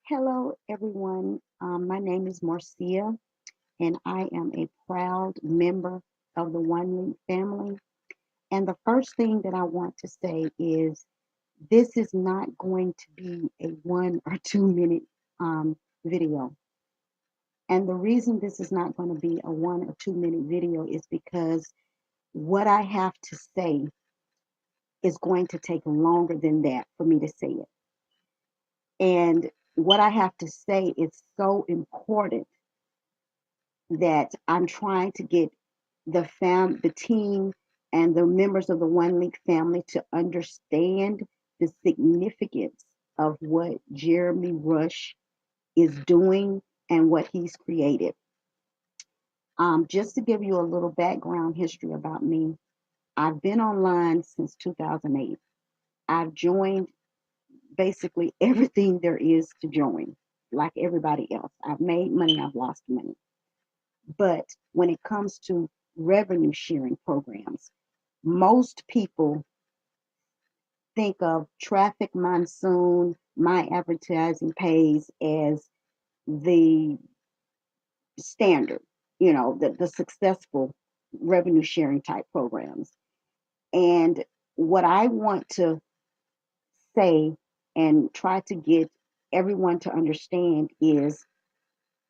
Hello, everyone. My name is Marcia, and I am a proud member of the One Link family. And the first thing that I want to say is this is not going to be a 1 or 2 minute video. And the reason this is not going to be a 1 or 2 minute video is because what I have to say is going to take longer than that for me to say it. And what I have to say is so important that I'm trying to get the team and the members of the One Link family to understand the significance of what Jeremy Rush is doing and what he's created. Just to give you a little background history about me, I've been online since 2008. I've joined basically everything there is to join, like everybody else. I've made money, I've lost money. But when it comes to revenue sharing programs, most people think of Traffic Monsoon, My Advertising Pays as the standard, the successful revenue sharing type programs. And what I want to say and try to get everyone to understand is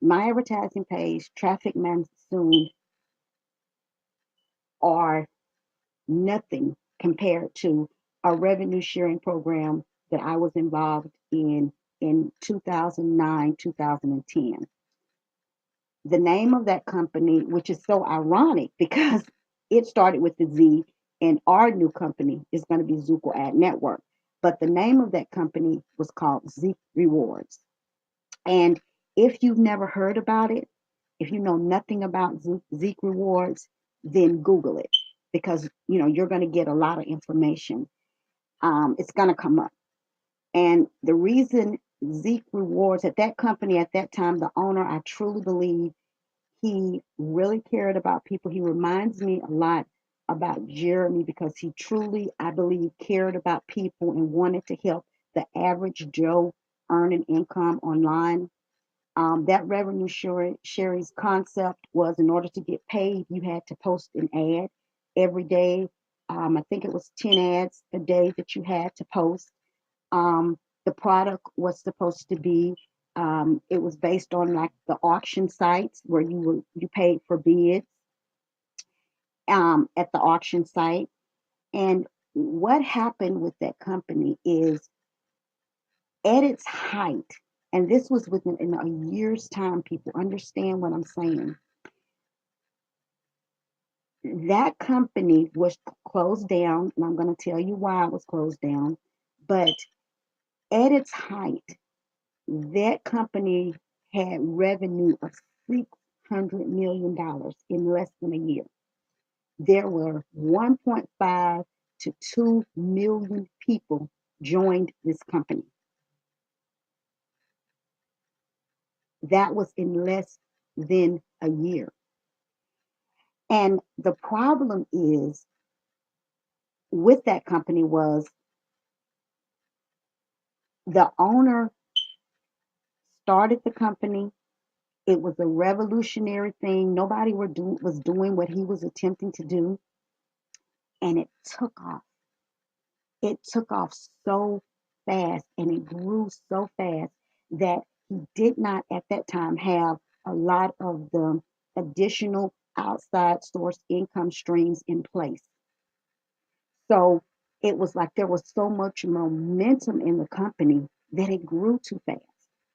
My Advertising Pays, Traffic Monsoon are nothing compared to a revenue sharing program that I was involved in 2009, 2010. The name of that company, which is so ironic because it started with the Z, and our new company is going to be Zukul Ad Network. But the name of that company was called Zeke Rewards. And if you've never heard about it, if you know nothing about Zeke Rewards, then Google it because you're going to get a lot of information. It's going to come up. And the reason Zeke Rewards at that company at that time, the owner, I truly believe he really cared about people. He reminds me a lot about Jeremy because he truly, I believe, cared about people and wanted to help the average Joe earn an income online. That revenue sharing concept was in order to get paid, you had to post an ad every day. I think it was 10 ads a day that you had to post. The product was supposed to be, it was based on like the auction sites where you paid for bids at the auction site. And what happened with that company is at its height, and this was within in a year's time, people understand what I'm saying. That company was closed down, and I'm going to tell you why it was closed down. But at its height, that company had revenue of $600 million in less than a year. There were 1.5 to 2 million people joined this company. That was in less than a year. And the problem is with that company was the owner started the company. It was a revolutionary thing. Nobody was doing what he was attempting to do. And it took off. It took off so fast and it grew so fast that he did not at that time have a lot of the additional outside source income streams in place. So it was like there was so much momentum in the company that it grew too fast.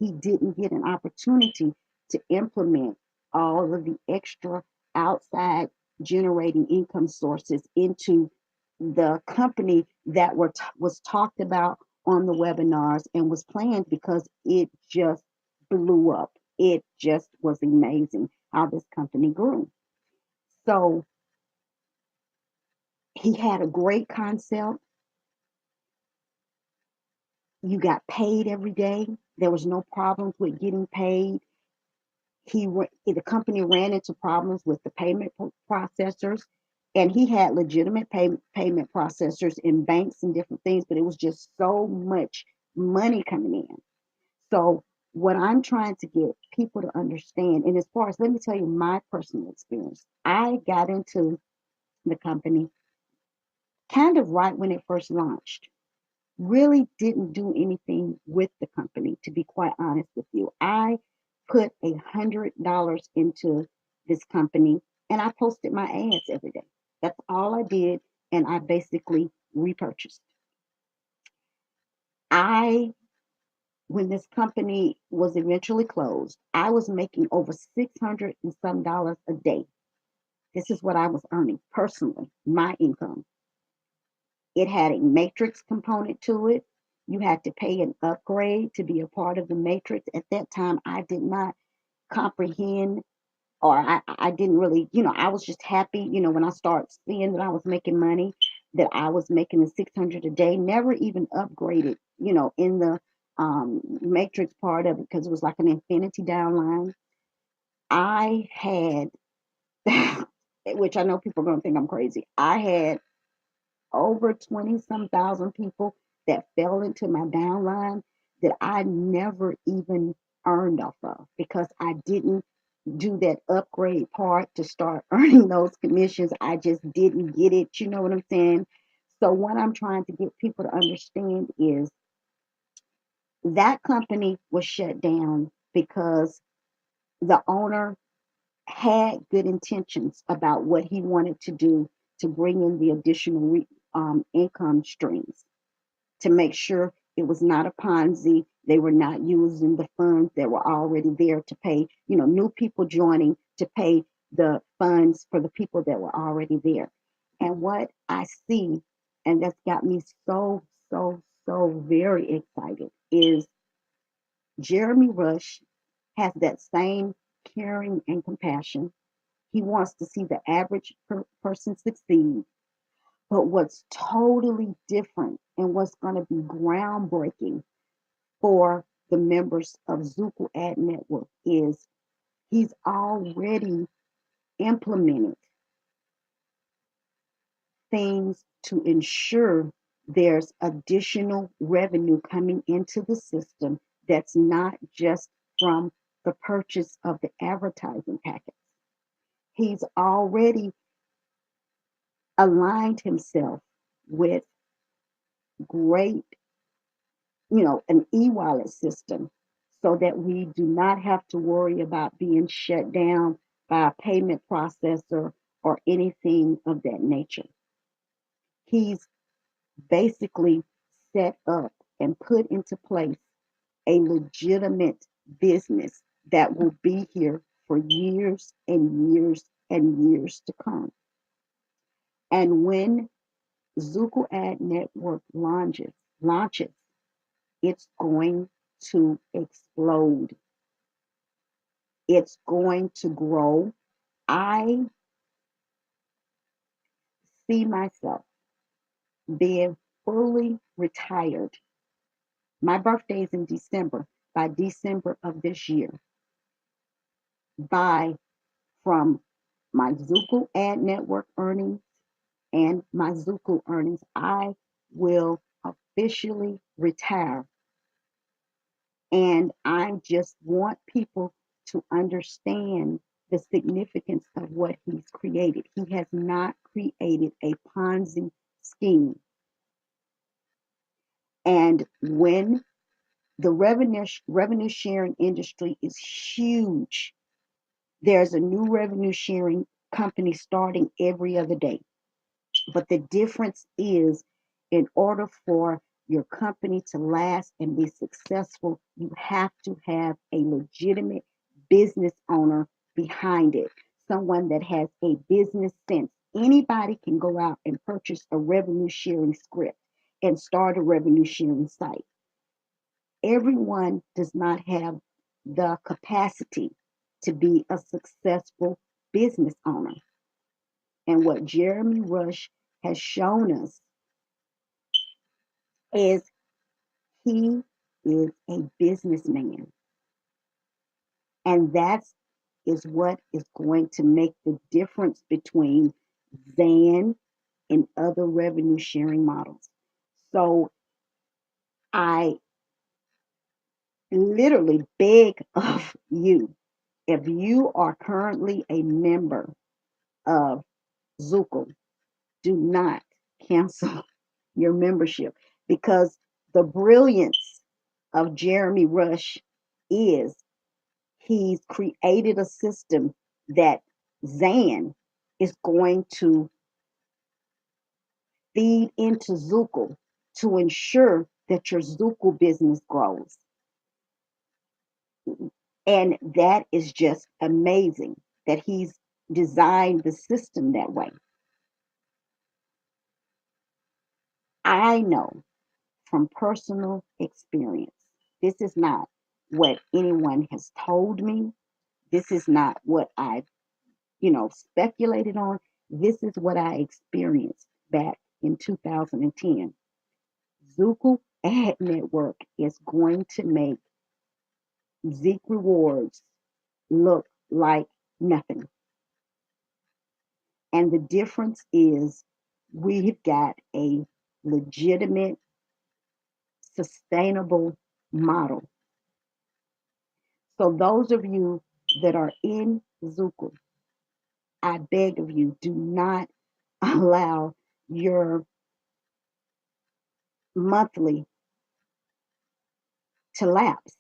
He didn't get an opportunity to implement all of the extra outside generating income sources into the company that was talked about on the webinars and was planned because it just blew up. It just was amazing how this company grew. So he had a great concept. You got paid every day. There was no problems with getting paid. The company ran into problems with the payment processors, and he had legitimate payment processors in banks and different things, but it was just so much money coming in. So what I'm trying to get people to understand, and as far as, let me tell you my personal experience. I got into the company kind of right when it first launched. Really didn't do anything with the company, to be quite honest with you. I put $100 into this company and I posted my ads every day. That's all I did. And I basically repurchased. I, when this company was eventually closed, I was making over 600 and some dollars a day. This is what I was earning personally, my income. It had a matrix component to it. You had to pay an upgrade to be a part of the matrix. At that time, I did not comprehend, or I didn't really, I was just happy, when I started seeing that I was making money, that I was making the 600 a day, never even upgraded, in the matrix part of it, because it was like an infinity downline. I had, which I know people are going to think I'm crazy. I had over 20 some thousand people that fell into my downline that I never even earned off of because I didn't do that upgrade part to start earning those commissions. I just didn't get it. You know what I'm saying? So, what I'm trying to get people to understand is that company was shut down because the owner had good intentions about what he wanted to do to bring in the additional income streams, to make sure it was not a Ponzi. They were not using the funds that were already there to pay, new people joining to pay the funds for the people that were already there. And what I see, and that's got me so, so, so very excited, is Jeremy Rush has that same caring and compassion. He wants to see the average person succeed. But what's totally different and what's going to be groundbreaking for the members of Zukul Ad Network is he's already implemented things to ensure there's additional revenue coming into the system that's not just from the purchase of the advertising packets. He's already aligned himself with great, an e-wallet system so that we do not have to worry about being shut down by a payment processor or anything of that nature. He's basically set up and put into place a legitimate business that will be here for years and years and years to come. And when Zukul Ad Network launches, it's going to explode. It's going to grow. I see myself being fully retired. My birthday is in December. By December of this year, by from my Zukul Ad Network earnings and my Zukul earnings, I will officially retire. And I just want people to understand the significance of what he's created. He has not created a Ponzi scheme. And when the revenue sharing industry is huge, there's a new revenue sharing company starting every other day. But the difference is, in order for your company to last and be successful, you have to have a legitimate business owner behind it, someone that has a business sense. Anybody can go out and purchase a revenue sharing script and start a revenue sharing site. Everyone does not have the capacity to be a successful business owner. And what Jeremy Rush has shown us is he is a businessman. And that is what is going to make the difference between Zan and other revenue sharing models. So I literally beg of you, if you are currently a member of Zukul, do not cancel your membership, because the brilliance of Jeremy Rush is he's created a system that Zan is going to feed into Zukul to ensure that your Zukul business grows. And that is just amazing that he's designed the system that way. I know from personal experience, this is not what anyone has told me. This is not what I've, speculated on. This is what I experienced back in 2010. Zukul Ad Network is going to make Zeke Rewards look like nothing. And the difference is we've got a legitimate, sustainable model. So those of you that are in Zukul, I beg of you, do not allow your monthly to lapse.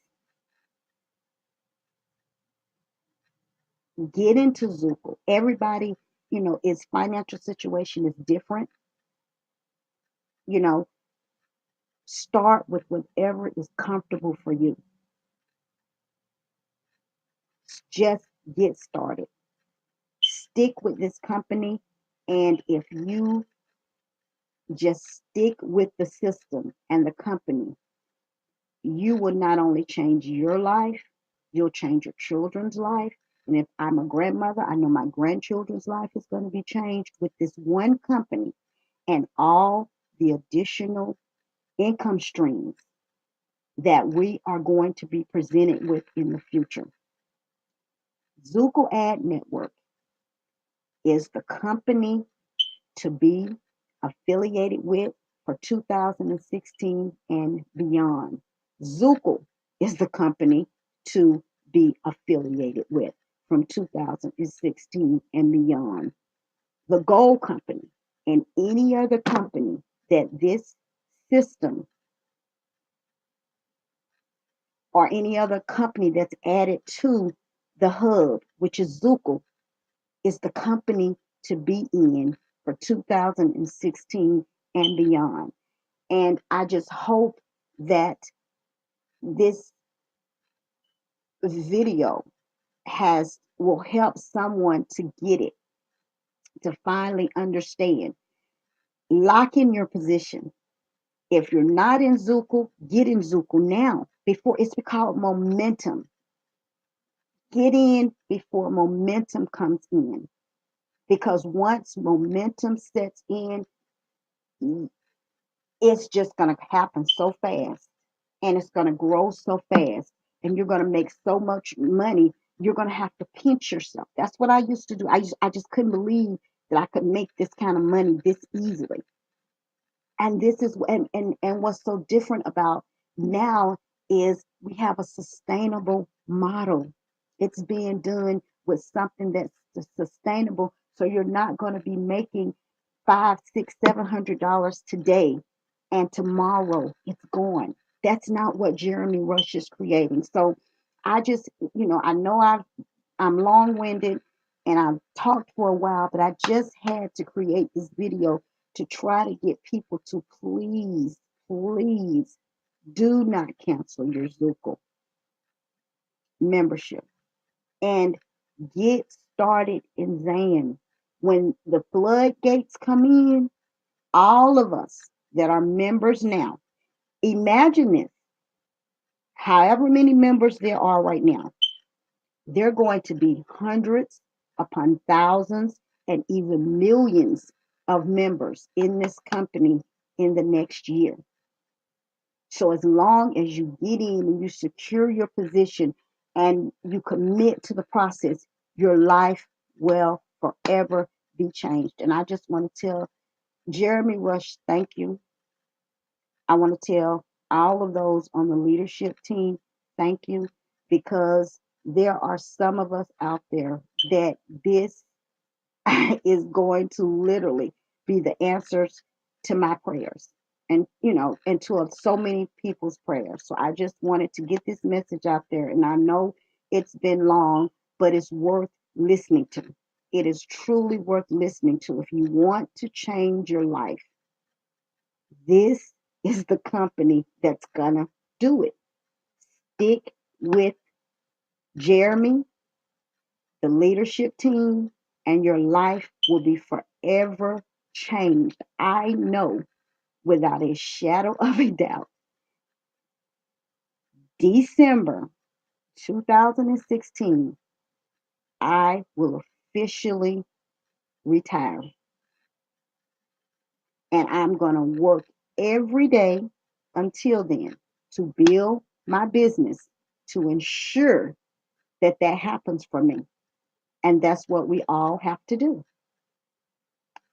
Get into Zukul. Everybody, its financial situation is different. You know, start with whatever is comfortable for you. Just get started. Stick with this company. And if you just stick with the system and the company, you will not only change your life, you'll change your children's life. And if I'm a grandmother, I know my grandchildren's life is going to be changed with this one company and all the additional income streams that we are going to be presented with in the future. Zukul Ad Network is the company to be affiliated with for 2016 and beyond. Zukul is the company to be affiliated with from 2016 and beyond. The Gold Company and any other company that this system or any other company that's added to the hub, which is Zukul, is the company to be in for 2016 and beyond. And I just hope that this video has will help someone to get it, to finally understand. Lock in your position. If you're not in Zukul, get in Zukul now before it's called momentum. Get in before momentum comes in. Because once momentum sets in, it's just going to happen so fast and it's going to grow so fast and you're going to make so much money. You're going to have to pinch yourself. That's what I used to do. I just couldn't believe that I could make this kind of money this easily. And this is and what's so different about now is we have a sustainable model. It's being done with something that's sustainable, so you're not going to be making five, six, $700 today and tomorrow it's gone. That's not what Jeremy Rush is creating. So I just, I know I'm long-winded and I've talked for a while, but I just had to create this video to try to get people to please, please do not cancel your Zukul membership and get started in Zan. When the floodgates come in, all of us that are members now, imagine this, however many members there are right now, they're going to be hundreds upon thousands and even millions of members in this company in the next year. So as long as you get in and you secure your position and you commit to the process, your life will forever be changed. And I just want to tell Jeremy Rush, thank you. I want to tell all of those on the leadership team, thank you, because there are some of us out there that this is going to literally be the answers to my prayers, and and to so many people's prayers. So I just wanted to get this message out there, and I know it's been long, but it's worth listening to. It is truly worth listening to. If you want to change your life, this is the company that's gonna do it. Stick with Jeremy, the leadership team, and your life will be forever changed. I know without a shadow of a doubt. December 2016, I will officially retire. And I'm going to work every day until then to build my business to ensure that that happens for me. And that's what we all have to do.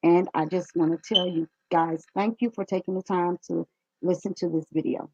And I just want to tell you guys, thank you for taking the time to listen to this video.